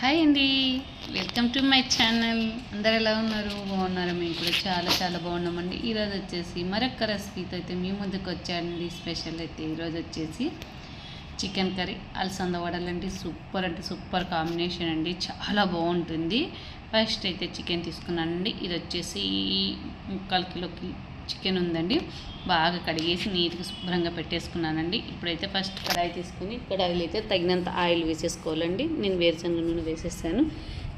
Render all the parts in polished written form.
Hi అండి, welcome to my channel. అందరు ఎలా ఉన్నారు? బాగున్నారా? మేము కూడా చాలా బాగున్నామండి. ఈరోజు వచ్చేసి మరొక రెసిపీతో అయితే మీ ముందుకు వచ్చానండి. స్పెషల్ అయితే ఈరోజు వచ్చేసి చికెన్ కర్రీ, అలసంద వడలండి. సూపర్ అంటే సూపర్ కాంబినేషన్ అండి, చాలా బాగుంటుంది. ఫస్ట్ అయితే చికెన్ తీసుకున్నానండి. ఇది వచ్చేసి 3/4 కిలోకి చికెన్ ఉందండి. బాగా కడిగేసి నీట్గా శుభ్రంగా పెట్టేసుకున్నానండి. ఇప్పుడైతే ఫస్ట్ కడాయి తీసుకుని కడాయిలో అయితే తగినంత ఆయిల్ వేసేసుకోవాలండి. నేను వేరుశనగ నూనె వేసేసాను.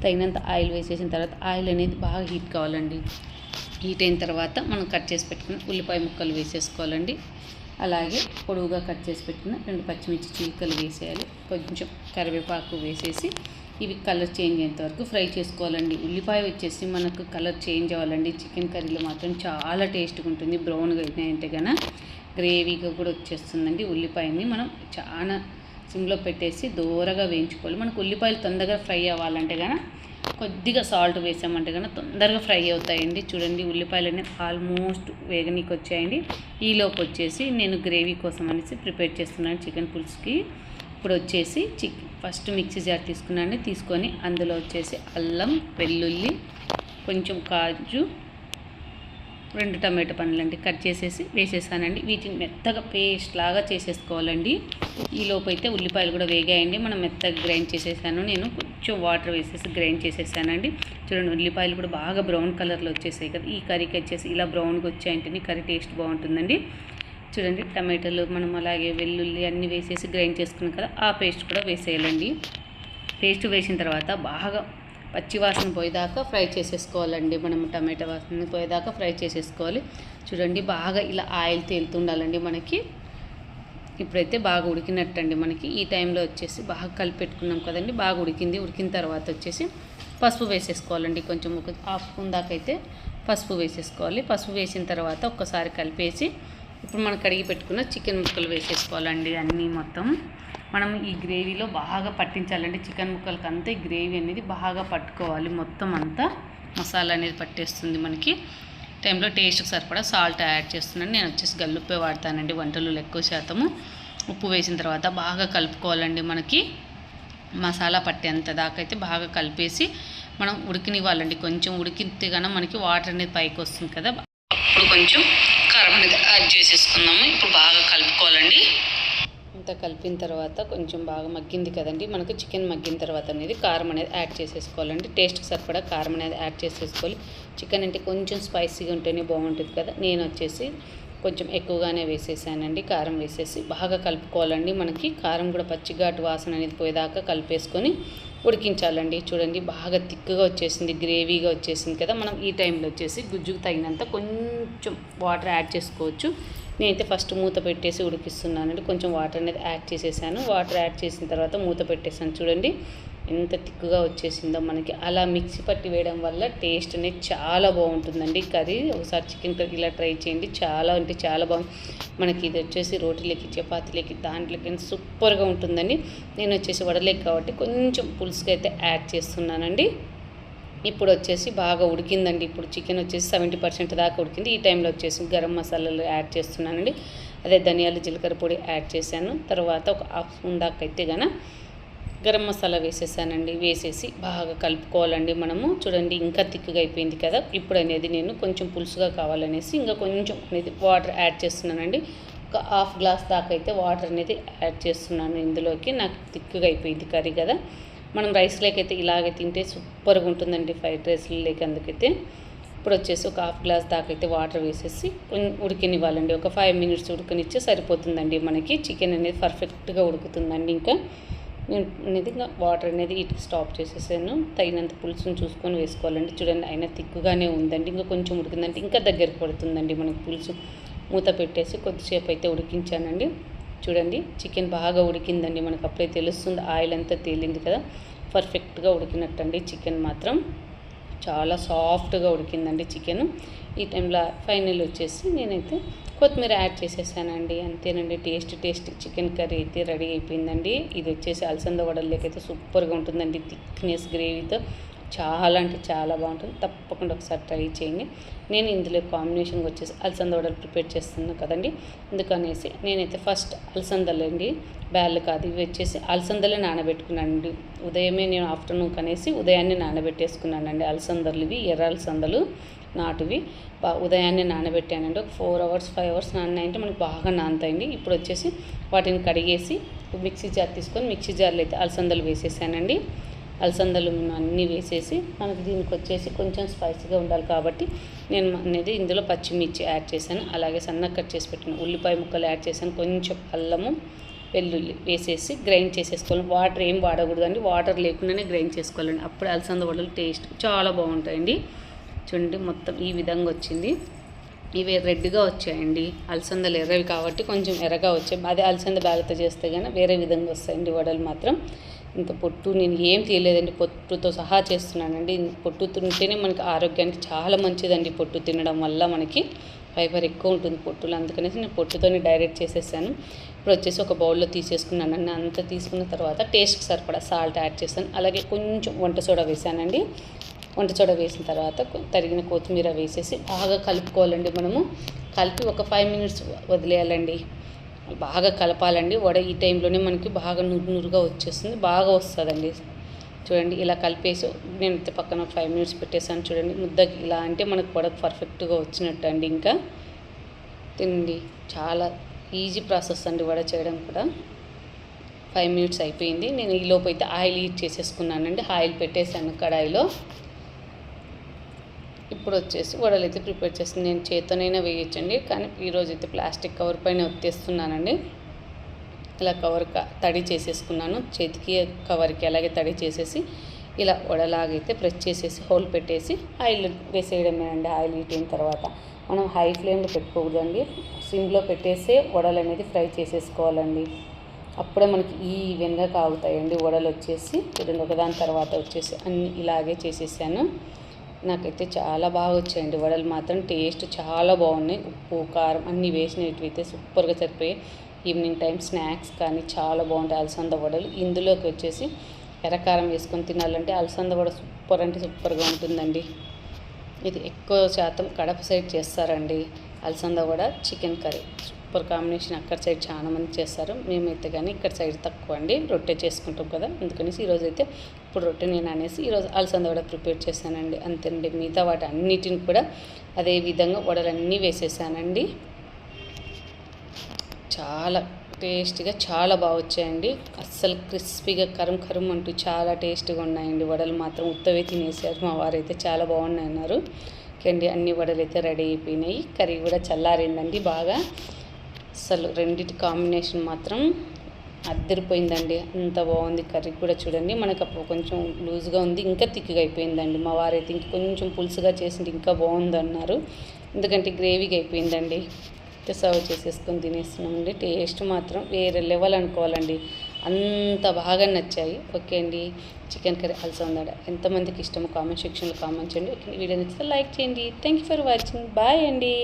తగినంత ఆయిల్ వేసేసిన తర్వాత ఆయిల్ అనేది బాగా హీట్ కావాలండి. హీట్ అయిన తర్వాత మనం కట్ చేసి పెట్టుకుని ఉల్లిపాయ ముక్కలు వేసేసుకోవాలండి. అలాగే పొడవుగా కట్ చేసి పెట్టుకున్న 2 పచ్చిమిర్చి చీలికలు వేసేయాలి. కొంచెం కరివేపాకు వేసేసి ఇవి కలర్ చేంజ్ అయ్యేంత వరకు ఫ్రై చేసుకోవాలండి. ఉల్లిపాయ వచ్చేసి మనకు కలర్ చేంజ్ అవ్వాలండి. చికెన్ కర్రీలో మాత్రం చాలా టేస్ట్గా ఉంటుంది. బ్రౌన్గా అయినాయంటే కన్నా గ్రేవీగా కూడా వచ్చేస్తుందండి. ఉల్లిపాయని మనం చాలా సిమ్లో పెట్టేసి దూరగా వేయించుకోవాలి. మనకు ఉల్లిపాయలు తొందరగా ఫ్రై అవ్వాలంటే కన్నా కొద్దిగా సాల్ట్ వేసామంటే కన్నా తొందరగా ఫ్రై అవుతాయండి. చూడండి, ఉల్లిపాయలు అనేవి ఆల్మోస్ట్ వేగనీకి వచ్చాయండి. ఈలోపు వచ్చేసి నేను గ్రేవీ కోసం అనేసి ప్రిపేర్ చేస్తున్నాను చికెన్ పులుసుకి. ఇప్పుడు వచ్చేసి ఫస్ట్ మిక్సీ జార్ తీసుకొని అందులో వచ్చేసి అల్లం, వెల్లుల్లి, కొంచెం కాజు, 2 టమాటా పండ్లండి కట్ చేసేసి వేసేసానండి. వీటిని మెత్తగా పేస్ట్ లాగా చేసేసుకోవాలండి. ఈలోపు అయితే ఉల్లిపాయలు కూడా వేగాయండి. మనం మెత్తగా గ్రైండ్ చేసేసాను. నేను కొంచెం వాటర్ వేసేసి గ్రైండ్ చేసేసానండి. చూడండి, ఉల్లిపాయలు కూడా బాగా బ్రౌన్ కలర్లో వచ్చేసాయి కదా. ఈ కర్రీకి వచ్చేసి ఇలా బ్రౌన్గా వచ్చాయంటేనే కర్రీ టేస్ట్ బాగుంటుందండి. చూడండి, టమాటాలు మనం అలాగే వెల్లుల్లి అన్నీ వేసేసి గ్రైండ్ చేసుకున్నాం కదా, ఆ పేస్ట్ కూడా వేసేయాలండి. పేస్ట్ వేసిన తర్వాత బాగా పచ్చి వాసన పోయేదాకా ఫ్రై చేసేసుకోవాలండి. మనం టమాటా వాసన పోయేదాకా ఫ్రై చేసేసుకోవాలి. చూడండి, బాగా ఇలా ఆయిల్ తేలుతుండాలండి మనకి. ఇప్పుడైతే బాగా ఉడికినట్టండి మనకి. ఈ టైంలో వచ్చేసి బాగా కలిపెట్టుకున్నాం కదండి, బాగా ఉడికింది. ఉడికిన తర్వాత వచ్చేసి పసుపు వేసేసుకోవాలండి. కొంచెం ఒక హాఫ్ స్పూన్ దాకా అయితే పసుపు వేసేసుకోవాలి. పసుపు వేసిన తర్వాత ఒక్కసారి కలిపేసి ఇప్పుడు మనం కడిగి పెట్టుకున్న చికెన్ ముక్కలు వేసేసుకోవాలండి. అన్నీ మొత్తం మనం ఈ గ్రేవీలో బాగా పట్టించాలండి. చికెన్ ముక్కలకి అంతా ఈ గ్రేవీ అనేది బాగా పట్టుకోవాలి. మొత్తం అంతా మసాలా అనేది పట్టేస్తుంది మనకి. టైంలో టేస్ట్కి సరిపడా సాల్ట్ యాడ్ చేస్తున్నాను. నేను వచ్చేసి గల్లుప్పే వాడతానండి వంటలలో ఎక్కువ శాతము. ఉప్పు వేసిన తర్వాత బాగా కలుపుకోవాలండి. మనకి మసాలా పట్టేంత దాకా అయితే బాగా కలిపేసి మనం ఉడికినివ్వాలండి. కొంచెం ఉడికితే కన్నా మనకి వాటర్ అనేది పైకి వస్తుంది కదా, ఇప్పుడు కొంచెం కారం అనేది యాడ్ చేసేసుకుందాము. ఇప్పుడు బాగా కలుపుకోవాలండి. అంతా కలిపిన తర్వాత కొంచెం బాగా మగ్గింది కదండి మనకు. చికెన్ మగ్గిన తర్వాత అనేది కారం అనేది యాడ్ చేసేసుకోవాలండి. టేస్ట్కి సరిపడా కారం అనేది యాడ్ చేసేసుకోవాలి. చికెన్ అంటే కొంచెం స్పైసీగా ఉంటేనే బాగుంటుంది కదా. నేను వచ్చేసి కొంచెం ఎక్కువగానే వేసేసానండి. కారం వేసేసి బాగా కలుపుకోవాలండి. మనకి కారం కూడా పచ్చిఘాటు వాసన అనేది పోయేదాకా కలిపేసుకొని ఉడికించాలండి. చూడండి, బాగా థిక్గా వచ్చేసింది, గ్రేవీగా వచ్చేసింది కదా. మనం ఈ టైంలో వచ్చేసి గుజ్జుకు తగినంత కొంచెం వాటర్ యాడ్ చేసుకోవచ్చు. నేనైతే ఫస్ట్ మూత పెట్టేసి ఉడికిస్తున్నానండి. కొంచెం వాటర్ అనేది యాడ్ చేసేసాను. వాటర్ యాడ్ చేసిన తర్వాత మూత పెట్టేసాను. చూడండి ఎంత థిక్గా వచ్చేసిందో మనకి. అలా మిక్సీ పట్టి వేయడం వల్ల టేస్ట్ అనేది చాలా బాగుంటుందండి కర్రీ. ఒకసారి చికెన్ కర్రీ ఇలా ట్రై చేయండి. చాలా అంటే చాలా బాగుంది మనకి. ఇది వచ్చేసి రోటీలకి, చపాతీలకి, దాంట్లోకి సూపర్గా ఉంటుందండి. నేను వచ్చేసి వడలేక కాబట్టి కొంచెం పులుసుగా అయితే యాడ్ చేస్తున్నానండి. ఇప్పుడు వచ్చేసి బాగా ఉడికిందండి. ఇప్పుడు చికెన్ వచ్చేసి 70% దాకా ఉడికింది. ఈ టైంలో వచ్చేసి గరం మసాలాలు యాడ్ చేస్తున్నానండి. అదే ధనియాలు, జీలకర్ర పొడి యాడ్ చేశాను. తర్వాత ఒక హాఫ్ స్పూన్ దాకా అయితే గన గరం మసాలా వేసేసానండి. వేసేసి బాగా కలుపుకోవాలండి మనము. చూడండి, ఇంకా థిక్గా అయిపోయింది కదా. ఇప్పుడు అనేది నేను కొంచెం పులుసుగా కావాలనేసి ఇంకా కొంచెం అనేది వాటర్ యాడ్ చేస్తున్నానండి. ఒక హాఫ్ గ్లాస్ దాకా అయితే వాటర్ అనేది యాడ్ చేస్తున్నాను ఇందులోకి. నాకు థిక్గా అయిపోయింది కర్రీ కదా. మనం రైస్ లేకైతే ఇలాగే తింటే సూపర్గా ఉంటుందండి, ఫ్రైడ్ రైస్ లేక. అందుకైతే ఇప్పుడు వచ్చేసి ఒక హాఫ్ గ్లాస్ దాకా అయితే వాటర్ వేసేసి ఉడికినివ్వాలండి. ఒక 5 మినిట్స్ ఉడకనిచ్చే సరిపోతుందండి మనకి. చికెన్ అనేది పర్ఫెక్ట్గా ఉడుకుతుందండి. ఇంకా వాటర్ అనేది ఇటు స్టాప్ చేసేసాను. తగినంత పులుసును చూసుకొని వేసుకోవాలండి. చూడండి, అయినా తిక్కుగానే ఉందండి. ఇంకా కొంచెం ఉడికిందంటే ఇంకా దగ్గరికి పడుతుందండి మనకి పులుసు. మూత పెట్టేసి కొద్దిసేపు అయితే ఉడికించానండి. చూడండి, చికెన్ బాగా ఉడికిందండి మనకు. అప్పుడే తెలుస్తుంది, ఆయిల్ అంతా తేలింది కదా. పర్ఫెక్ట్గా ఉడికినట్టండి చికెన్ మాత్రం. చాలా సాఫ్ట్గా ఉడికిందండి చికెన్. ఈ టైంలో ఫైనల్ వచ్చేసి నేనైతే కొత్తిమీర యాడ్ చేసేసానండి. అంతేనండి, టేస్ట్ చికెన్ కర్రీ అయితే రెడీ అయిపోయిందండి. ఇది వచ్చేసి అలసంద వడలేకైతే సూపర్గా ఉంటుందండి. థిక్నెస్ గ్రేవీతో చాలా అంటే చాలా బాగుంటుంది. తప్పకుండా ఒకసారి ట్రై చేయండి. నేను ఇందులో కాంబినేషన్గా వచ్చేసి అలసంద వడలు ప్రిపేర్ చేస్తున్నాను కదండి. అందుకనేసి నేనైతే ఫస్ట్ అలసందలండి, బ్యాళ్ళు కాదు, ఇవి వచ్చేసి అలసందలే నానబెట్టుకున్నానండి. ఉదయమే నేను ఆఫ్టర్నూన్ కనేసి ఉదయాన్నే నానబెట్టేసుకున్నానండి. అలసందలు ఇవి ఎర్ర అలసందలు నాటువి ఉదయాన్నే నానబెట్టానండి. ఒక 4 hours 5 hours నానాయంటే మనకు బాగా నానతాయండి. ఇప్పుడు వచ్చేసి వాటిని కడిగేసి మిక్సీ జార్ తీసుకొని మిక్సీ జార్లో అయితే అలసందలు వేసేసానండి. అలసందలు అన్నీ వేసేసి మనకు దీనికి వచ్చేసి కొంచెం స్పైసీగా ఉండాలి కాబట్టి నేను అనేది ఇందులో పచ్చిమిర్చి యాడ్ చేశాను. అలాగే సన్నగా కట్ చేసి పెట్టిన ఉల్లిపాయ ముక్కలు యాడ్ చేశాను. కొంచెం అల్లము వెల్లుల్లి వేసేసి గ్రైండ్ చేసేసుకోవాలి. వాటర్ ఏం వాడకూడదండి, వాటర్ లేకుండానే గ్రైండ్ చేసుకోవాలండి. అప్పుడు అలసంద వడలు టేస్ట్ చాలా బాగుంటాయండి. చూడండి మొత్తం ఈ విధంగా వచ్చింది. ఇవి రెడ్గా వచ్చాయండి. అలసందలు ఎర్రవి కాబట్టి కొంచెం ఎర్రగా వచ్చాయి. అదే అలసంద బ్యాలతో చేస్తే కానీ వేరే విధంగా వస్తాయండి వడలు మాత్రం. ఇంకా పొట్టు నేను ఏం తీయలేదండి, పొట్టుతో సహా చేస్తున్నానండి. పొట్టు తింటేనే మనకి ఆరోగ్యానికి చాలా మంచిదండి. పొట్టు తినడం వల్ల మనకి ఫైబర్ ఎక్కువ ఉంటుంది పొట్టులో. అందుకనేసి నేను పొట్టుతోనే డైరెక్ట్ చేసేసాను. ఇప్పుడు వచ్చేసి ఒక బౌల్లో తీసేసుకున్నానండి. అంత తీసుకున్న తర్వాత టేస్ట్కి సరిపడా సాల్ట్ యాడ్ చేశాను. అలాగే కొంచెం వంట సోడా వేసానండి. వంట సోడా వేసిన తర్వాత తరిగిన కొత్తిమీర వేసేసి బాగా కలుపుకోవాలండి. మనము కలిపి ఒక 5 minutes వదిలేయాలండి. బాగా కలపాలండి. వడ ఈ టైంలోనే మనకి బాగా నురుగా వచ్చేస్తుంది, బాగా వస్తుందండి. చూడండి ఇలా కలిపేసి నేను పక్కన 5 minutes పెట్టేసాను. చూడండి ముద్దకి ఇలా అంటే మనకు వడ పర్ఫెక్ట్గా వచ్చినట్టు అండి. ఇంకా తినండి, చాలా ఈజీ ప్రాసెస్ అండి వడ చేయడం కూడా. 5 minutes అయిపోయింది. నేను ఈ లోపు అయితే ఆయిల్ హీట్ చేసేసుకున్నానండి. ఆయిల్ పెట్టేసాను కడాయిలో. ఇప్పుడు వచ్చేసి వడలు అయితే ప్రిపేర్ చేస్తాను. నేను చేత్తోనైనా వేయచ్చండి, కానీ ఈరోజు అయితే ప్లాస్టిక్ కవర్ పైన ఒత్తేస్తున్నానండి. ఇలా కవర్ తడి చేసేసుకున్నాను. చేతికి కవర్కి అలాగే తడి చేసేసి ఇలా వడలాగైతే ప్రెస్ చేసేసి హోల్ పెట్టేసి ఆయిల్ వేసేయడమేనండి. ఆయిల్ హీట్ అయిన తర్వాత మనం హై ఫ్లేమ్లో పెట్టుకోకూడదండి, సిమ్లో పెట్టేసే వడలు అనేది ఫ్రై చేసేసుకోవాలండి. అప్పుడే మనకి ఈవెన్గా కాగుతాయండి వడలు వచ్చేసి. చూడండి ఒకదాని తర్వాత వచ్చేసి అన్నీ ఇలాగే చేసేసాను. నాకైతే చాలా బాగా వచ్చాయండి వడలు మాత్రం. టేస్ట్ చాలా బాగున్నాయి. ఉప్పు కారం అన్నీ వేసినవి సూపర్గా సరిపోయాయి. ఈవినింగ్ టైం స్నాక్స్ కానీ చాలా బాగుంటాయి అలసంద వడలు. ఇందులోకి వచ్చేసి ఎర్రకారం వేసుకొని తినాలంటే అలసంద వడ సూపర్ అంటే సూపర్గా ఉంటుందండి. ఇది ఎక్కువ శాతం కడప సైడ్ చేస్తారండి. అలసంద vada chicken curry super combination. అక్కడ సైడ్ చాలా మంది చేస్తారు, మేమైతే కానీ ఇక్కడ సైడ్ తక్కువ అండి. రొట్టె చేసుకుంటాం కదా, అందుకనేసి ఈరోజు అయితే ఇప్పుడు రొట్టె నేను అనేసి ఈరోజు అలసంద వడ ప్రిపేర్ చేశానండి. అంతేనండి. మిగతా వాటి అన్నిటిని కూడా అదే విధంగా వడలన్నీ వేసేసానండి. చాలా టేస్ట్గా చాలా బాగా వచ్చాయండి. అస్సలు క్రిస్పీగా కరం కరం అంటూ చాలా టేస్ట్గా ఉన్నాయండి వడలు మాత్రం. ఉత్తవే తినేసారు మా వారైతే. చాలా బాగున్నాయి అన్నారు. ఓకే అన్ని వడలు అయితే రెడీ అయిపోయినాయి. కర్రీ కూడా చల్లారిందండి బాగా. అసలు రెండింటి కాంబినేషన్ మాత్రం అద్దరిపోయిందండి. అంత బాగుంది. కర్రీ కూడా చూడండి మనకు అప్పుడు కొంచెం లూజ్గా ఉంది, ఇంకా థిక్గా అయిపోయిందండి. మా వారైతే ఇంక కొంచెం పులుసుగా చేసింది ఇంకా బాగుంది అన్నారు. ఎందుకంటే గ్రేవీగా అయిపోయిందండి. సర్వ్ చేసేసుకొని తినేస్తున్నామండి. టేస్ట్ మాత్రం వేరే లెవెల్ అనుకోవాలండి, అంత బాగా నచ్చాయి. ఓకే అండి. చికెన్ కర్రీ అలసంద వడ ఎంతమందికి ఇష్టమో కామెంట్ సెక్షన్లో కామెంట్ చేయండి. వీడియో నచ్చితే లైక్ చేయండి. Thank you for watching. Bye అండి.